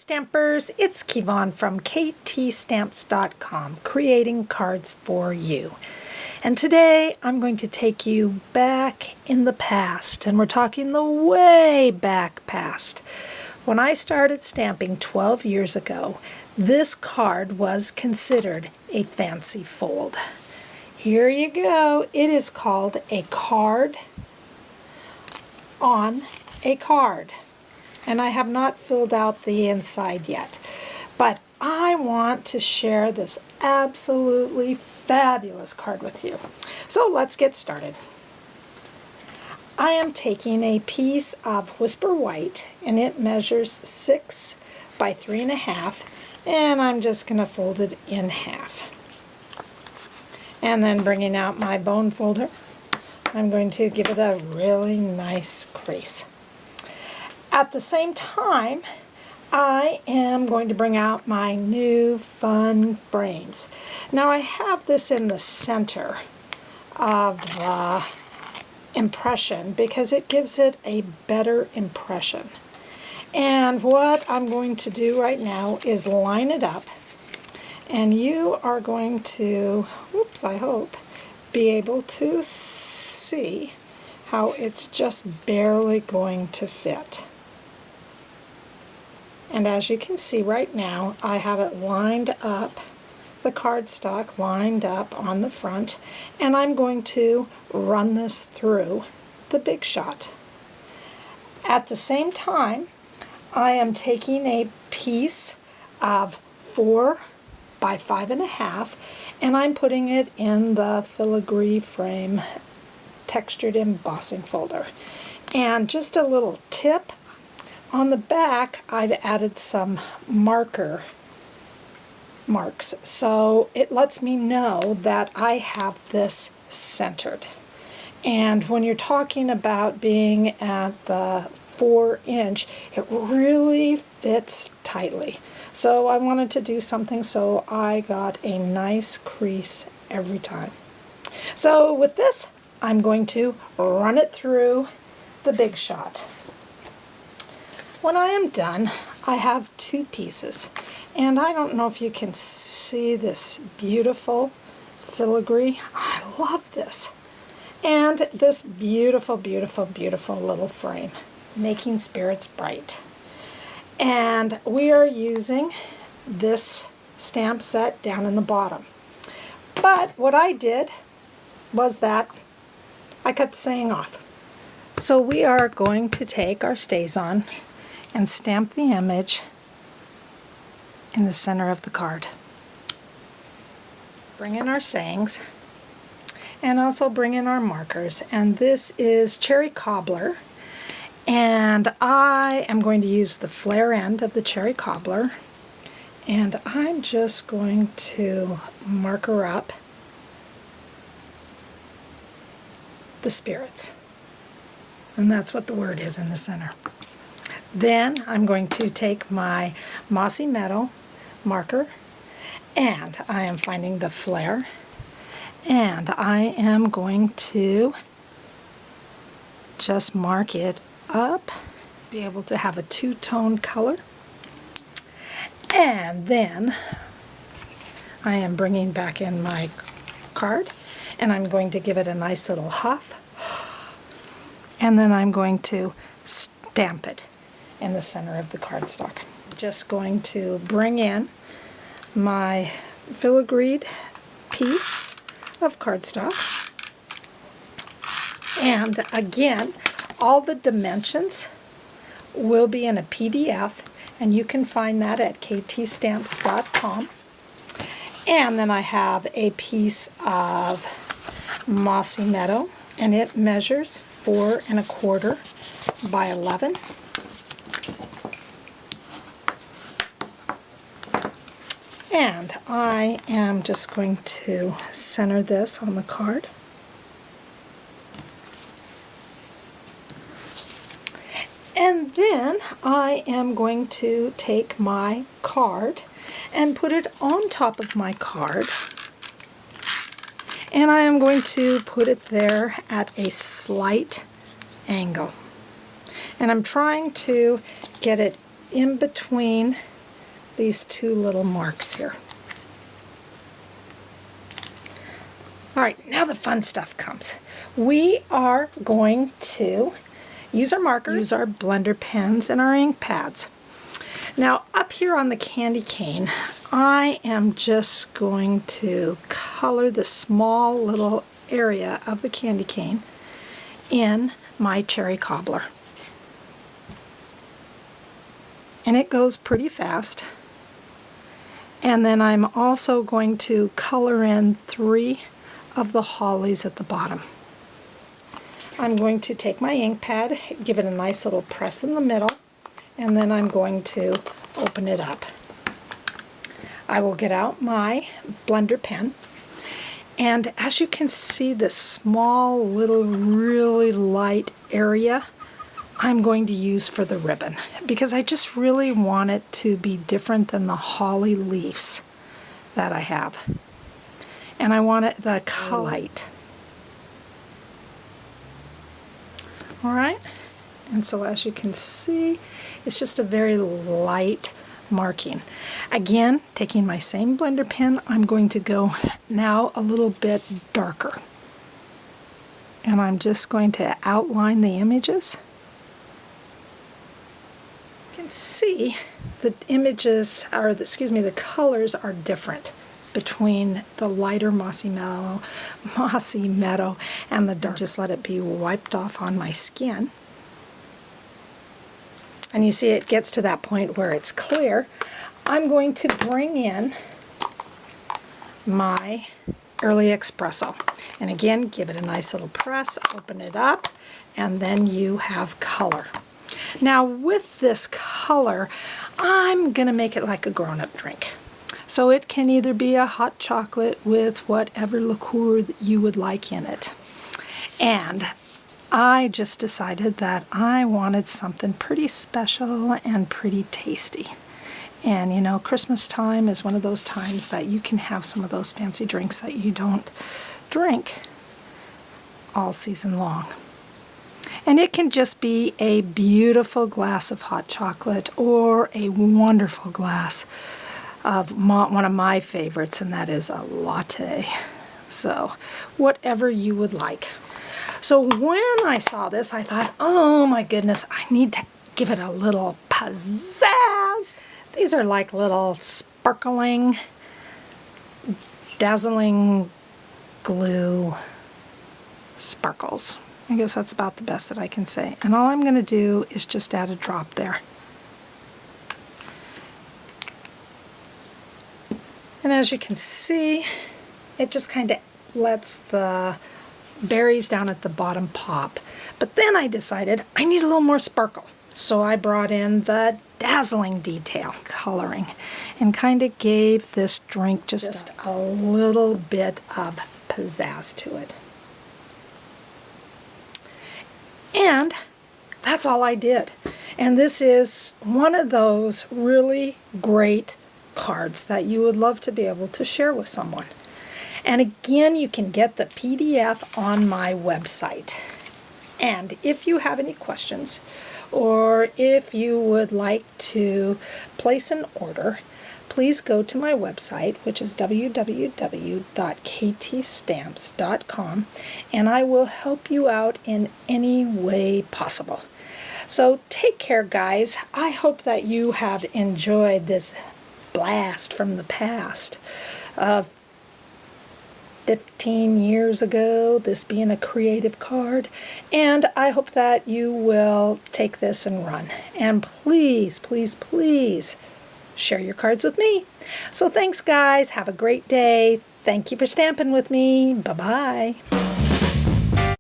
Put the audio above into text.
Stampers, it's Kevon from ktstamps.com, creating cards for you. And today I'm going to take you back in the past, and we're talking the way back past. When I started stamping 12 years ago, this card was considered a fancy fold. Here you go. It is called a card on a card. And I have not filled out the inside yet. But I want to share this absolutely fabulous card with you. So let's get started. I am taking a piece of Whisper White, and it measures 6 by 3.5, and I'm just going to fold it in half. And then bringing out my bone folder, I'm going to give it a really nice crease. At the same time, I am going to bring out my new fun frames. Now I have this in the center of the impression because it gives it a better impression. And what I'm going to do right now is line it up, and you are going to, I hope, be able to see how it's just barely going to fit. And as you can see right now, I have it lined up, the cardstock lined up on the front, and I'm going to run this through the Big Shot. At the same time, I am taking a piece of 4 by 5.5, and I'm putting it in the filigree frame textured embossing folder. And just a little tip, on the back, I've added some marks, so it lets me know that I have this centered. And when you're talking about being at the 4-inch, it really fits tightly. So I wanted to do something so I got a nice crease every time. So with this, I'm going to run it through the Big Shot. When I am done, I have 2 pieces, and I don't know if you can see this beautiful filigree. I love this. And this beautiful, beautiful, beautiful little frame, Making Spirits Bright. And we are using this stamp set down in the bottom. But what I did was that I cut the saying off. So we are going to take our StazOn and stamp the image in the center of the card. Bring in our sayings and also bring in our markers. And this is Cherry Cobbler, and I am going to use the flare end of the Cherry Cobbler, and I'm just going to marker up the spirits, and that's what the word is in the center. Then I'm going to take my Mossy Meadow marker, and I am finding the flare, and I am going to just mark it up, be able to have a 2-tone color. And then I am bringing back in my card, and I'm going to give it a nice little huff, and then I'm going to stamp it in the center of the cardstock. Just going to bring in my filigreed piece of cardstock, and again, all the dimensions will be in a PDF, and you can find that at ktstamps.com. And then I have a piece of Mossy Meadow, and it measures 4.25 by 11. And I am just going to center this on the card. And then I am going to take my card and put it on top of my card. And I am going to put it there at a slight angle. And I'm trying to get it in between these two little marks here. All right, now the fun stuff comes. We are going to use our markers, use our blender pens, and our ink pads. Now, up here on the candy cane, I am just going to color the small little area of the candy cane in my cherry cobbler. And it goes pretty fast. And then I'm also going to color in 3 of the hollies at the bottom. I'm going to take my ink pad, give it a nice little press in the middle, and then I'm going to open it up. I will get out my blender pen, and as you can see, this small little really light area I'm going to use for the ribbon, because I just really want it to be different than the holly leaves that I have. And I want it the color light. All right, and so as you can see, it's just a very light marking. Again, taking my same blender pen, I'm going to go now a little bit darker. And I'm just going to outline the images. You can see the images, or the colors are different between the lighter mossy meadow and the dark. Just let it be wiped off on my skin. And you see it gets to that point where it's clear. I'm going to bring in my early espresso. And again, give it a nice little press, open it up, and then you have color. Now with this color, I'm going to make it like a grown-up drink. So it can either be a hot chocolate with whatever liqueur that you would like in it. And I just decided that I wanted something pretty special and pretty tasty. And you know, Christmas time is one of those times that you can have some of those fancy drinks that you don't drink all season long. And it can just be a beautiful glass of hot chocolate or a wonderful glass of one of my favorites, and that is a latte. So whatever you would like. So when I saw this, I thought, oh my goodness, I need to give it a little pizzazz. These are like little sparkling, dazzling glue sparkles. I guess that's about the best that I can say. And all I'm going to do is just add a drop there. And as you can see, it just kind of lets the berries down at the bottom pop. But then I decided I need a little more sparkle. So I brought in the dazzling detail coloring and kind of gave this drink just a little bit of pizzazz to it. And that's all I did. And this is one of those really great cards that you would love to be able to share with someone. And again, you can get the PDF on my website. And if you have any questions, or if you would like to place an order, please go to my website, which is www.ktstamps.com, and I will help you out in any way possible. So take care, guys. I hope that you have enjoyed this blast from the past of 15 years ago, this being a creative card, and I hope that you will take this and run. And please, please, please share your cards with me. So thanks, guys. Have a great day. Thank you for stamping with me. Bye-bye.